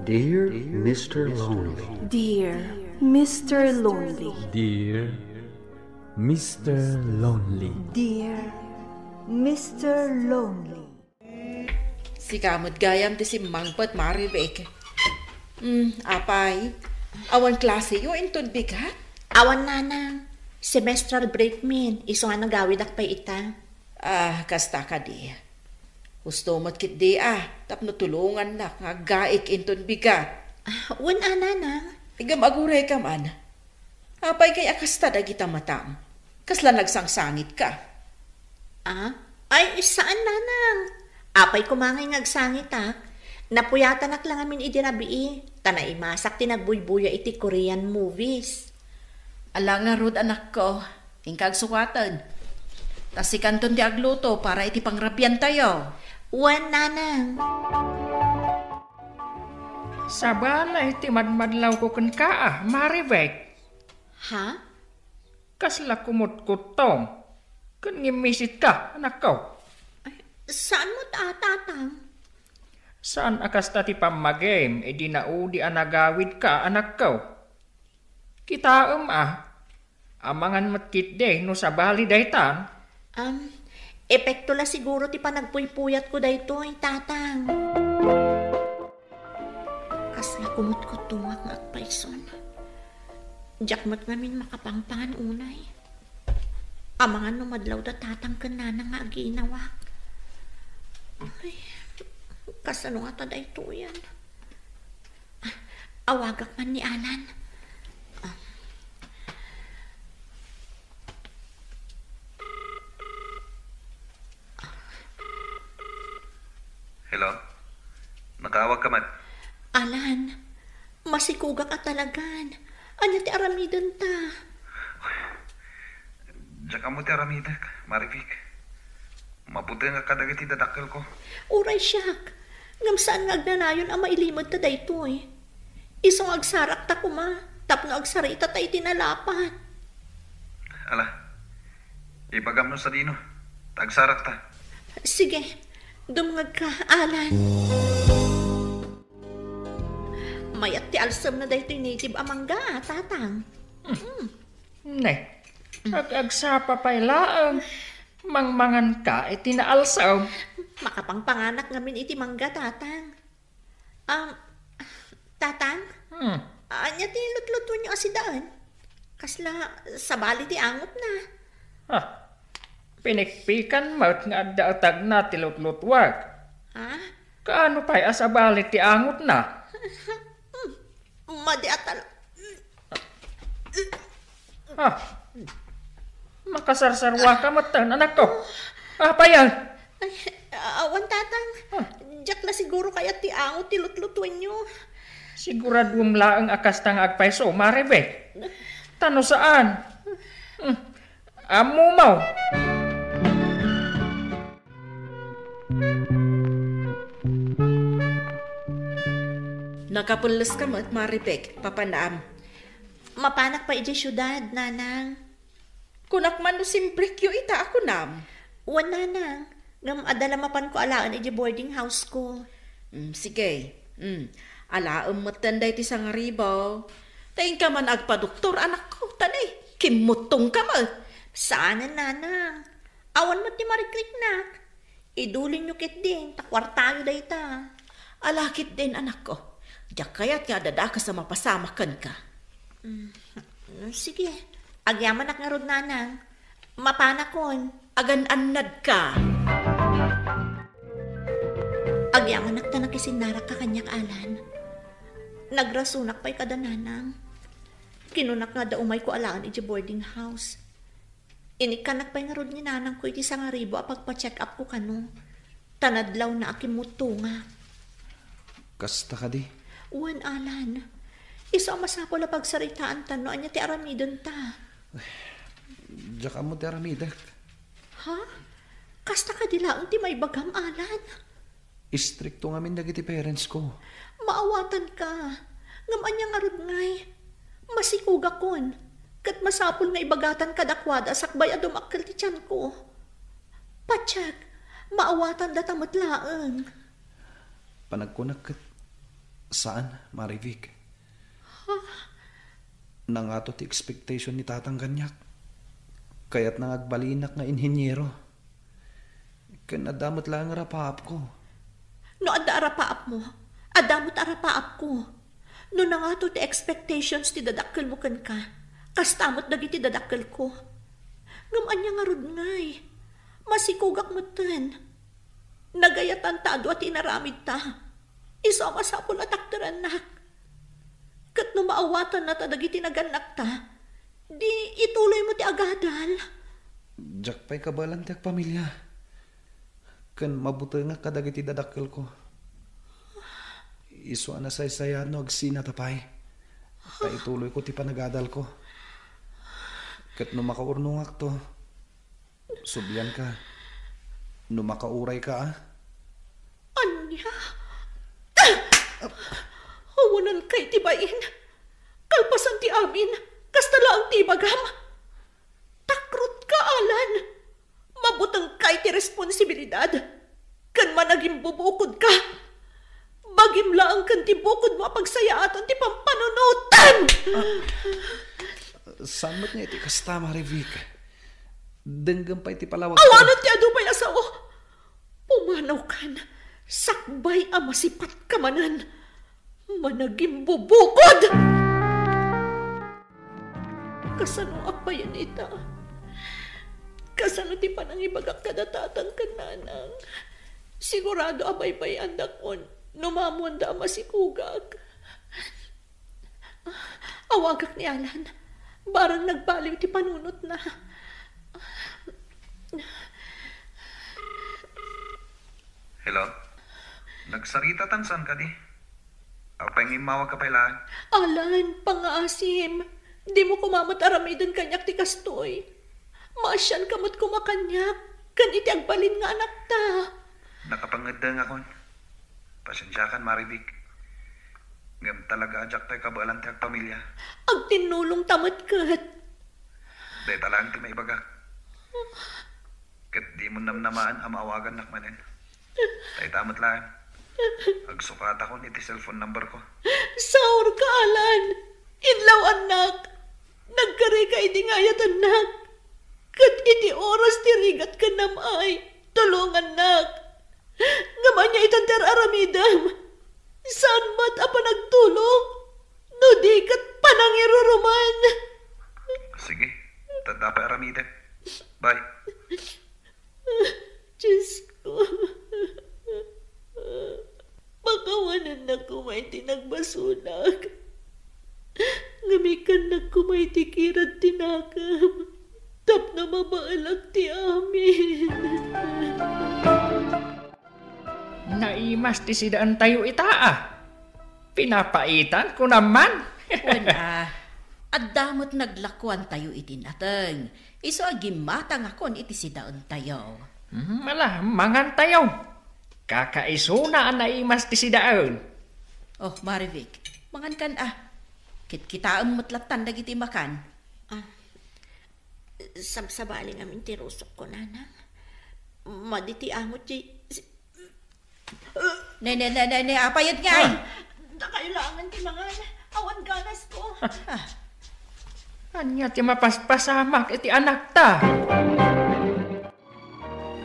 Speaker 1: Dear Mr. Lonely.
Speaker 11: Dear Mr. Lonely.
Speaker 9: Dear Mr. Lonely.
Speaker 11: Dear Mr. Lonely.
Speaker 6: Si kamot gayam ti si Mangpat Maribek. Apay, awan klase yo inton bigat.
Speaker 12: Awan nanang. Semestral break min, iso nga nagawid akpay ita.
Speaker 6: Kasta ka di. Gusto mo't kit di tapno tulungan na, nga gaik inton biga.
Speaker 12: Wala na.
Speaker 6: Igam aguray ka man. Apay kay akasta da kita matam. Kasla nagsangsangit ka.
Speaker 12: Ay, saan nanang? Apay kumangay ngagsangit Napuyatan lang amin idirabi tanay masak tinagbuybuya iti Korean movies.
Speaker 2: Alang nga rod anak ko, ingkag sukatan. Tas si kanton di agluto para iti pangrapyan tayo.
Speaker 12: Wan nanang.
Speaker 13: Sabala iti madmadlaw ko ken kaa, Maribek.
Speaker 12: Ha?
Speaker 13: Kasla kumut-kutong. Ken ngimisit ka, anak ko.
Speaker 12: Saan mo tatang?
Speaker 13: Saan akas tati pamagem, edi naudi anagawid ka, anak ko. Kitaem amangan matkit de no sabali daytan.
Speaker 12: Epekto la siguro ti panagpuypuyat ko daytoy, tatang. Kasla kumut-kutungak nga agpaison. Jakmat ngamin makapangpangan unay. Amangan no madlaw da tatang kanana nga aginawak. Ay, kasano nga taday ito yan? Awagak man ni Alan.
Speaker 14: Hello? Nakawag ka man?
Speaker 12: Alan, masikugak at talagan. Anya ti aramidan ta.
Speaker 14: Diyan ka mo ti aramidak, Marivik. Mabuti nga kadagiti dadakkel ko.
Speaker 12: Uray siyak. Ngam saan nga agnanayon ang mailimod ta daytoy. Isong agsarak ta kuma, tapno agsarita ta itinalapat.
Speaker 14: Ala, ibagam no sa dino. Tagsarak ta.
Speaker 12: Sige, dumngag ka, Alan. Mayat ti alsam na daytoy native amangga, tatang.
Speaker 13: Ne, agsapa pa'y laang. Mangmangan ka, iti naalsaw.
Speaker 12: Makapangpanganak ngamin iti mangga, tatang. Tatang? Anya ti lutluto niyo asidaan? Kasla, sabali ti angot na.
Speaker 13: Pinikpikan mo't nga daatag na ti lutlutwag.
Speaker 12: Ha?
Speaker 13: Kaano pa'y asabali ti angot na?
Speaker 12: Madi atal.
Speaker 13: Makasarsarwa ka matan, anak ko. Pa yan?
Speaker 12: Awan, tatang. Diyak na siguro kaya ti angot ti lutlutuin nyo.
Speaker 13: Siguradum laang akas tang agpaiso, Maribek. Tano saan? Amumaw.
Speaker 2: Nakapulas ka mo at Maribek, papanaam.
Speaker 12: Mapanak pa iti syudad, nanang.
Speaker 2: Kunak man no simbrikyo ita ako nam.
Speaker 12: Wan, nanang. Ngam adalamapan ko alaan iti boarding house ko.
Speaker 2: Sige. Alaam mo tanday ti sangaribaw. Taing ka man agpadoktor, anak ko. Tanay, kimutong ka mo.
Speaker 12: Sana, nanang. Awan mo ti marikliknak. Idulin nyo kit din, takwartayo day ta.
Speaker 2: Alakit din, anak ko. Diyak kaya't nga dadaka sa mapasamakan ka.
Speaker 12: Sige. Agyaman ak nga rod, nanang. Mapanakon.
Speaker 2: Agan-anad ka.
Speaker 12: Agyaman ak ta nakisinarak ka kanyak, Alan. Nagrasunak pa'y kada, nanang. Kinunak nga da umay ko alaan iti boarding house. Inikanak pa'y nga rod ni nanang ko iti sangaribo apag pa-check up ko kano. Tanadlaw na akimuto nga.
Speaker 9: Kasta ka di?
Speaker 12: Uwan, Alan. Isa masapol na pagsaritaan tano anya ti aramidon ta.
Speaker 9: Diyak mo ti aramidak.
Speaker 12: Ha? Kasta ka dilaang ti may bagam, Alan.
Speaker 9: Istrikto nga min dagiti parents ko.
Speaker 12: Maawatan ka. Ngam anya nga rod ngay. Masikuga kon. Kat masapol nga ibagatan kadakwada sakbay adumakkel ti tiyan ko. Patsak. Maawatan datamot laang.
Speaker 9: Panagkunak kat saan, Marivik?
Speaker 12: Ha?
Speaker 9: Nangato ti expectation ni tatang ganyak. Kaya't nangagbalinak nga inhinyero. Kanadamot lang nga rapaap ko.
Speaker 12: No adda arapaap mo, adamot arapaap ko. No nangato ti expectations ti dadakkel mo kan ka. Kastamot dagiti dadakkel ko. Ngam anya nga rod ngay. Masikugak mo tan. Nagayatan ta adu at inaramid ta. Isa masapol at aktaran nak. Kat no maawatan na ta dagiti naganak ta, di ituloy mo ti agadal.
Speaker 9: Diyak pa'y kabalan ti pamilya. Kan mabuti nga kadagiti dadakkel ko. Iso na say-sayad no agsina tapay. Ituloy ko ti panagadal ko. Kat no makaurnungak to, subyan ka. No makauray ka
Speaker 12: Anya? Awanan kay tibain. Kalpasan ti amin. Kastala ang tibagam. Takrot ka, Alan. Mabutang kay ti responsibilidad. Kan managing bubukod ka. Bagim laang kan ti bukod mo pagsayaatan ti pampanunutan.
Speaker 9: Samot niya iti kasta, Marivik. Denggam pa iti palawag.
Speaker 12: Awanan ti adubay asawa. Pumanaw kan. Sakbay ang masipat kamanan. Managing bubukod. Kasano apayan ita? Kasano ti panangibagak kadatatang kananang? Sigurado abay-bay andakon. Numamon da masikugag. Awagak ni Alan. Barang nagbaliw ti panunot na.
Speaker 14: Hello? Nagsarita tansan ka di? Apay ngimawa ka pailaan?
Speaker 12: Alan, pangaasim. Di mo kumamat aramidan kanyak ti kastoy. Maasyan kamot kumakanyak. Kan iti agbalin nga anak ta.
Speaker 14: Nakapangedeng akon. Pasensya kan, Maribik. Ngam talaga ajak tayo kabalan tiyag pamilya.
Speaker 12: Ag tinulong tamat kat.
Speaker 14: Day talang ti maibagak. Kat di mo namnamaan amawagan nakmanin. Tay tamat lang. Agsukat ako iti cellphone number ko.
Speaker 12: Saur ka, Alan. Inlaw anak. Nagkari ka iti ngayat anak. Kat iti oras ti rigat ka namay. Tulungan nak. Ngaman niya itantar aramidam. Saan mat apa nagtulong? No di kat panangiruruman.
Speaker 14: Sige, tanda pa aramidam. Bye.
Speaker 12: Diyos ko. Makawanan na kumay tinagbasunag. Ngamikan na kumay tikirad tinakam. Tap na mabaalag ti amin.
Speaker 13: Naimas ti sidaan tayo itaa. Pinapaitan ko naman.
Speaker 2: Wala. At damot naglakuan tayo itinateng. Iso agimatang akon iti sidaan tayo.
Speaker 13: Mala, mangan tayo. Kakaiso na ang naimas ti sidaan.
Speaker 2: Oh, Marivik, mangan kan Kit-kitaam matlatan dagiti makan.
Speaker 12: Sabsabaling amin ti rusok ko, nanang. Maditi amot ti...
Speaker 2: Ne, apayat nga ay.
Speaker 12: Nakailangan ti mga awan ganas ko.
Speaker 13: Anya ti mapaspasamak iti anak ta.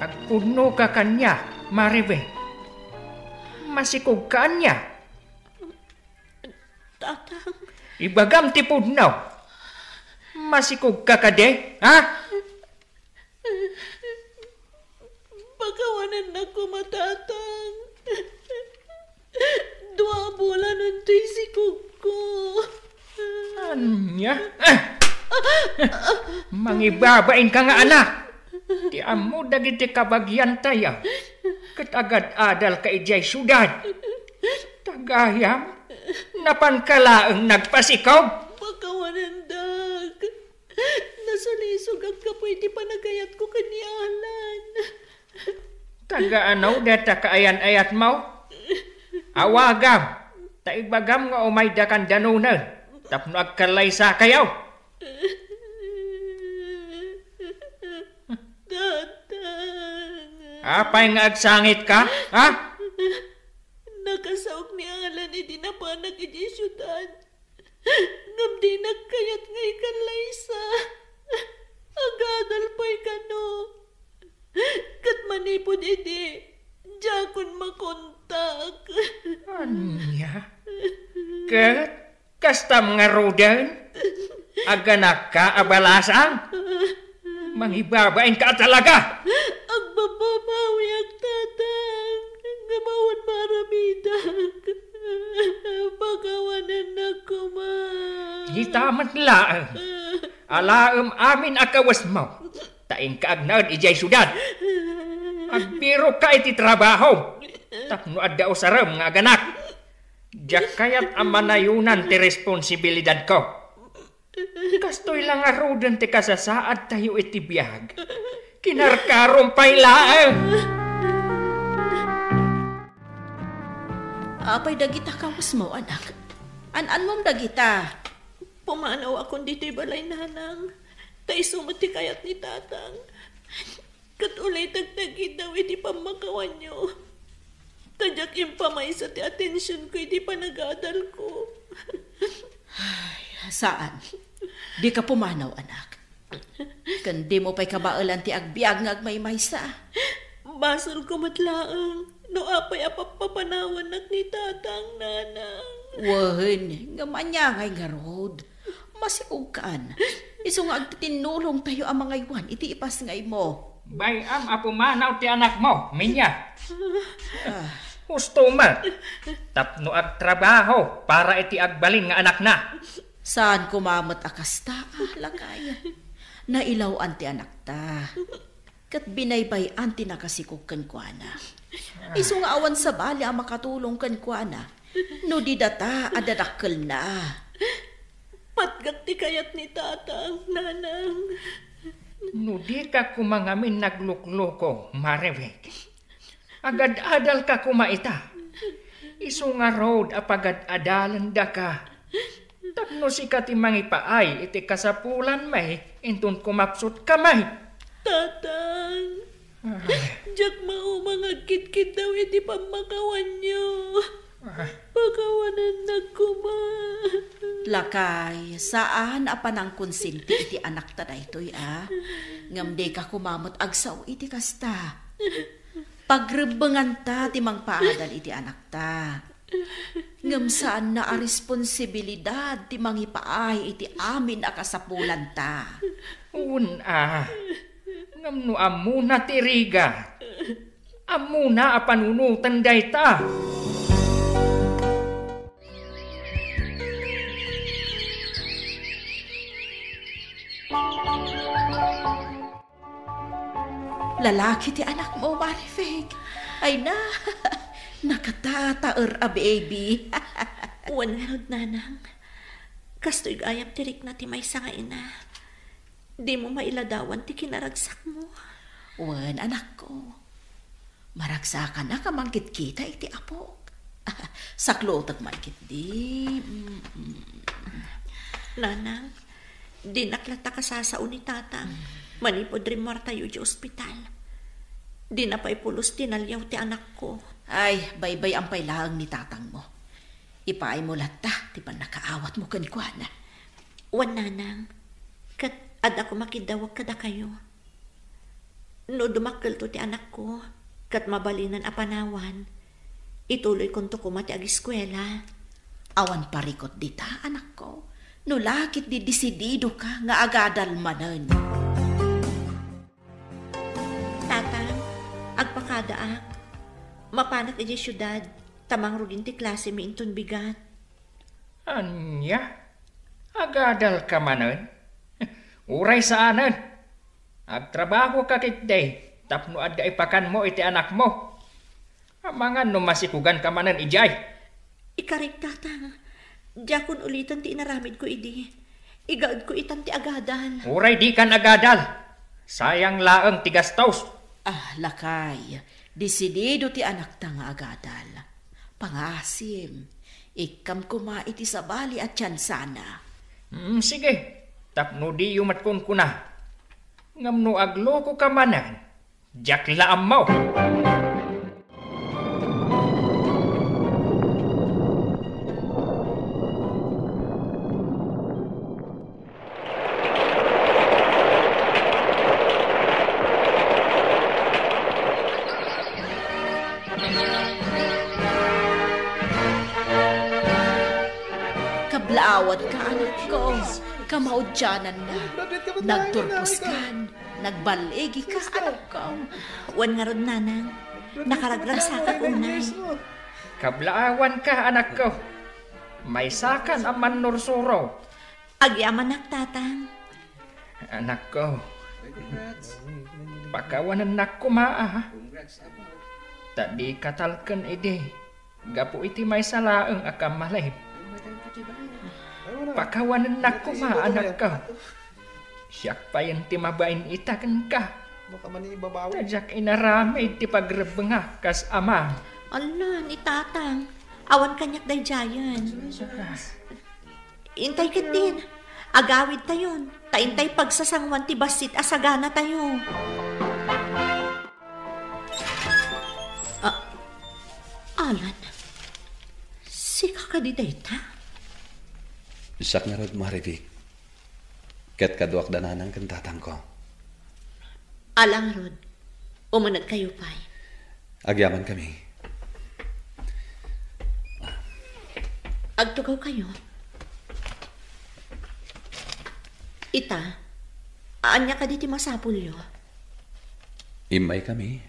Speaker 13: At puno ka kanya, Maribe. Masikog ka anya.
Speaker 12: Tatang.
Speaker 13: Ibagam ti puno. Masikog ka kade, ha?
Speaker 12: Pagkawanan na ko matatang. 2 bulan nanto'y sikog ko.
Speaker 13: Anya? Mangibabain ka nga anak. Ti amo dagiti kabagyan tayo. Kat agad adal ka ijay syudad. Tagayam, napankalaang nagpasikaw.
Speaker 12: Pagkawanan dag. Nasalisog ang kapoy di panagayat ko kanialan.
Speaker 13: Taga-anaw data kaayan-ayat mo? Awagam, taibagam nga umay dakan danunan. Tapno agkalaysa kayaw. Apay nga agsangit ka, ha?
Speaker 12: Nakasaok ni Alan di na pa nag-iji syudad. Ngam di nagkayat nga ikan laysa. Agadal pa'y kano. Kat manipod iti, jakon makontak.
Speaker 13: Anya? Kat, kastam nga rodan? Aganak ka abalasang? Mangibabain ka talaga.
Speaker 12: Agbababawi ang tatang. Ngamawan maramidag. Pagawanan na kuman.
Speaker 13: Hitamat laang. Alaam amin akawas mo. Taing kaagnaad ijay syudad. Agbiro ka iti trabaho. Tapno adda usaram nga ganak. Diyak kayat ang manayunan ti responsibilidad ko. Kastoy lang arudan ti kasasaad tayo iti biyag. Kinarkarom pa'y laang.
Speaker 2: Apay dagita kawas mo, anak. An mong dagita.
Speaker 12: Pumanaw akong dito'y balay nanang. Tay sumati kayat ni tatang. Katulay tagtagid daw iti pamakawan nyo. Tadyak impamay sa ti atensyon ko iti panagadal ko.
Speaker 2: Saan? Di ka pumanaw, anak. Kandi mo pa'y kabaalan ti agbiag nga agmay-maysa.
Speaker 12: Basol ko matlaang. No apay apapapanawan nak ni tatang nanang.
Speaker 2: Wahin, nga manyangay nga rod. Masikukan. Iso nga agtitinulong tayo ang mga iwan, iti ipas ngay mo.
Speaker 13: Bayam apumanaw ti anak mo, minya. Husto ma. Tapno ag trabaho para iti agbalin nga anak na.
Speaker 2: Saan kumamot akasta? Lakay. Nailawan ti anak ta. Kat binaybayan ti nakasikukan kwa na. Iso nga awan sa bali ang makatulong kan kwa na. No di data adadakkel na.
Speaker 12: Patgak ti kayat ni tatang, nanang.
Speaker 13: No di ka kumangamin naglukloko, Maribek. Agad-adal ka kumaita. Iso nga road apagad-adalan da ka. Tapno si katimang ipaay iti kasapulan may intun kumapsot kamay.
Speaker 12: Tatang, jak maumangagkit-kit daw iti pamakawan nyo. Pagawanan na kuma.
Speaker 2: Lakay, saan apanang konsinti iti anak ta daytoy Ngamde ka kumamot agsaw iti kasta. Pagrebengan ta timang paadal iti anak ta. Ngam saan na a responsibilidad timang ipaay iti amin akasapulan ta.
Speaker 13: Ngam no amuna ti riga. Amuna apanunutan dayta.
Speaker 2: Lalaki ti anak mo, Marifeg. Ay na, nakatataer a baby.
Speaker 12: Wanod, nanang. Kastoy gayam tirik na ti may nga ina. Di mo mailadawan ti kinaragsak mo.
Speaker 2: Wan, anak ko. Maragsakan na kamangkit kita iti apok. Saklotag maikit di.
Speaker 12: Nanang, di naklata ka sasao ni tatang. Manipod rin tayo di ospital. Di na pa'y pulos tinalyaw ti anak ko.
Speaker 2: Ay, baybay ang pailaang ni tatang mo. Ipaay mo lata, ti pa nakaawat mo kanikwana.
Speaker 12: Wan, nanang. Kat ada ko makidawag kada kayo. No dumakkel to ti anak ko, kat mabalinan apanawan, ituloy kon to kumati ag eskwela.
Speaker 2: Awan parikot dita, anak ko. No lakit di disidido ka nga agadal manan.
Speaker 12: Tatang, agpakadaak. Mapanak iti syudad, tamang rugin ti klase mi inton bigat.
Speaker 13: Anya? Agadal ka manan? Uray saanan? Agtrabaho ka kitday, tapno adda ipakan mo iti anak mo. Amangan no masikugan ka manan ijay.
Speaker 12: Ikarik, tatang. Diyakon ulitan ti inaramid ko idi. Igaad ko itan ti agadal.
Speaker 13: Uray di kan agadal. Sayang laang tigastos.
Speaker 2: Lakay. Desidido ti anak ta nga agadal. Pangasim. Ikam kuma iti sabali at tiyansana.
Speaker 13: Sige. Tapno di yumatkon ko na. Ngamno agloko ka manan. Diyak laam mo.
Speaker 2: Kablaawat ka, anak ko. Kamaudyanan na. Nagturpuskan. Nagbaligi ka, anak ko.
Speaker 12: Wan nga ron, nanang. Nakaragrasa ka unay.
Speaker 13: Kablaawan ka, anak ko. May sakan ang manursuro.
Speaker 12: Agyaman nak, tatang.
Speaker 13: Anak ko. Pakawanan nak kumaa. Tadi katalkan ide. Gapo iti may salaang akam malay. Pakawanan na ko maanak ka. Siyak pa yung timabain itakan ka. Tadyak inaramay ti pagrebengah kas ama.
Speaker 12: Ala, ni tatang. Awan kanyak day jayan. Intay ka din. Agawid tayon. Taintay pagsasangwan ti basit asagana tayo. Alan, sika ka di dayta?
Speaker 9: Isak nga rod, Maribik. Ket kaduak dananang kantatang ko.
Speaker 12: Alang rod, umunag kayo pa'y.
Speaker 9: Agyaman kami.
Speaker 12: Agtugaw kayo. Ita, aanya ka di ti masapulyo.
Speaker 9: Imay kami.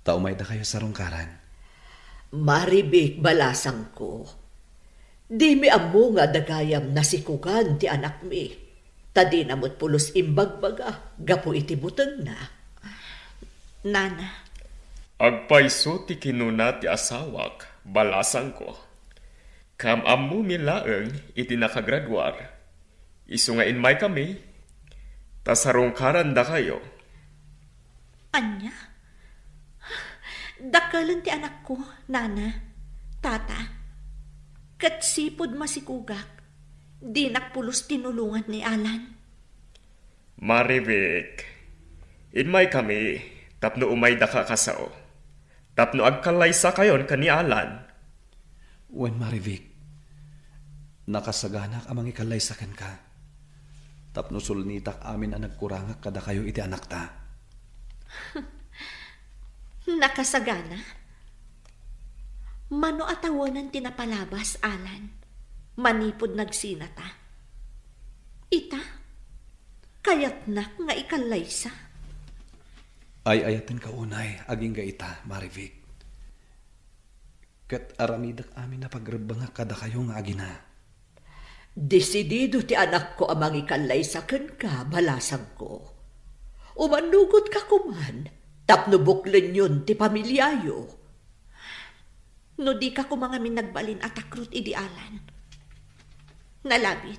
Speaker 9: Taumay da kayo sa rungkaran.
Speaker 6: Maribik, balasang ko. Di mi amo nga dagayam nasikugan ti anak mi. Tadi namot pulos imbagbaga, gapo iti buteng na.
Speaker 12: Nana.
Speaker 15: Agpaiso ti kinuna ti asawak, balasang ko. Kam amo mi laeng iti nakagraduar. Isu nga inmay kami, tasarungkaran da kayo.
Speaker 12: Anya? Dakalan ti anak ko, Nana, Tata. Kat sipod masikugak, di nakpulos tinulungan ni Alan.
Speaker 15: Maribik, inmay kami, tapno umay da ka kasao. Tapno agkalaysa kayon ka ni Alan.
Speaker 9: Wen Maribik, nakasaganak amang ikalaysakan ka. Tapno sulnitak amin ang nagkurangak kada kayo iti anak ta.
Speaker 12: Nakasagana? Mano atawanan tinapalabas, Alan. Manipod nagsinata. Ita, kayat nak nga ikalaysa.
Speaker 9: Ay ayaten ka unay, aging ga ita, Maribik. Kat aramidak amin na pagrebanga kada kayo nga agina.
Speaker 6: Desidido ti anak ko amang ikalaysakan ka, balasang ko. Umanugot ka kuman, tapno buklen yun ti pamilyayo.
Speaker 12: No di ka kumangamin nagbalin at akrut idealan. Nalabit,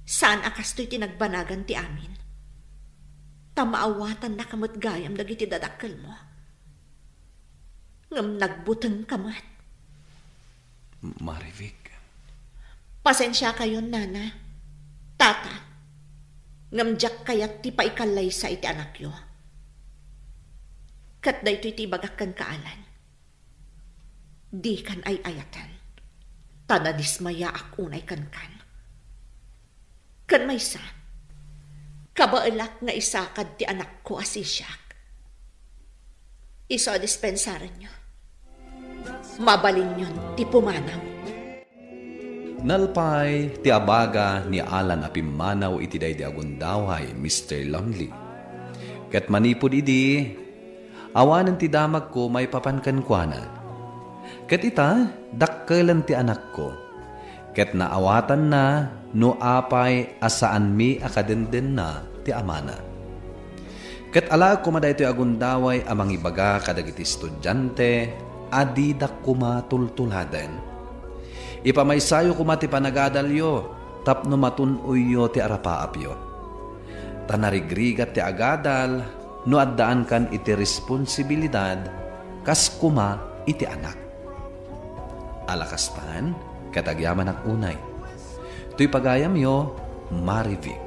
Speaker 12: saan akasto'y tinagbanagan ti amin? Tamaawatan na kamot gayam dagiti dadakkel mo. Ngam nagbuteng kamat.
Speaker 9: Maribik.
Speaker 12: Pasensya kayo, Nana. Tata, ngamjak kayat ti paikalay sa iti anak yo. Kat da ito'y ti bagakan kaalan. Di kan ay ayatan. Tanadismaya ak unay kan. Kan maysa, kabaelak nga isakad ti anak ko asisyak. Iso dispensaran nyo. Mabalin yun ti pumanaw.
Speaker 9: Nalpay ti abaga ni Alan apimanaw iti day di agundaway Mr. Longley. Ket manipod idi, awanan ti damag ko may papankan kuana. Ket ita, dakkelan ti anak ko. Ket naawatan na no apay asaan mi akadenden na ti amana. Ket ala kumaday ti agundaway amang ibaga kadagiti estudyante, adidak kumatultuladen. Ipamaysayo kumati panagadalyo, tapno matunuyo ti arapaapyo. Tanarigrigat ti agadal, no addaan kan iti responsibilidad, kas kuma iti anak. Alakaspan, katagyaman ang unay. To'y pagayam yo, Maribik.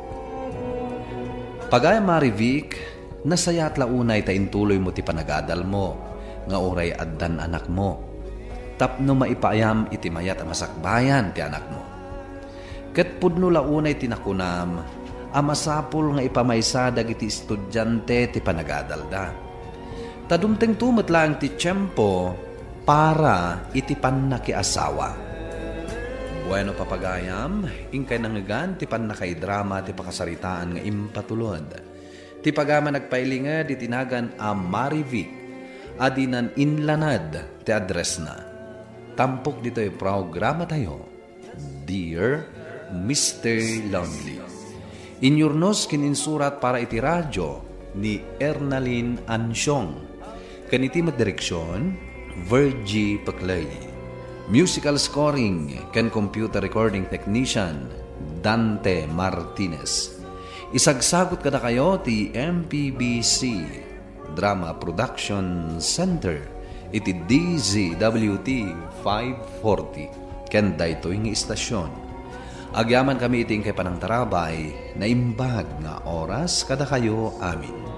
Speaker 9: Pagayam Maribik, nasayat la unay ta intuloy mo ti panagadal mo, nga oray addan anak mo. Tapno maipayam iti mayat a masakbayan ti anak mo. Ket pudno launay tinakunam, amasapul nga ipamaysa dagiti estudyante ti panagadal da. Tadumteng tumet lang ti tiyempo para iti pannakiasawa. Bueno papagayam, ingkay nangagan ti pannakaidrama ti pakasaritaan nga impatulod. Ti pagama nagpailingad itinagan a Maribik, adinan inlanad ti address na. Tampok dito yung programa tayo, Dear Mr. Longley. Inyurnos kininsurat para iti radyo ni Ernalyn Ansyong. Kaniti direksyon Virgie Paclay. Musical scoring ken computer recording technician Dante Martinez. Isagsagot kada kayo ti MPBC Drama Production Center iti DZWT 540 ken daytoy nga istasyon. Agyaman kami iting kay panang tarabay na imbag nga oras kada kayo amin.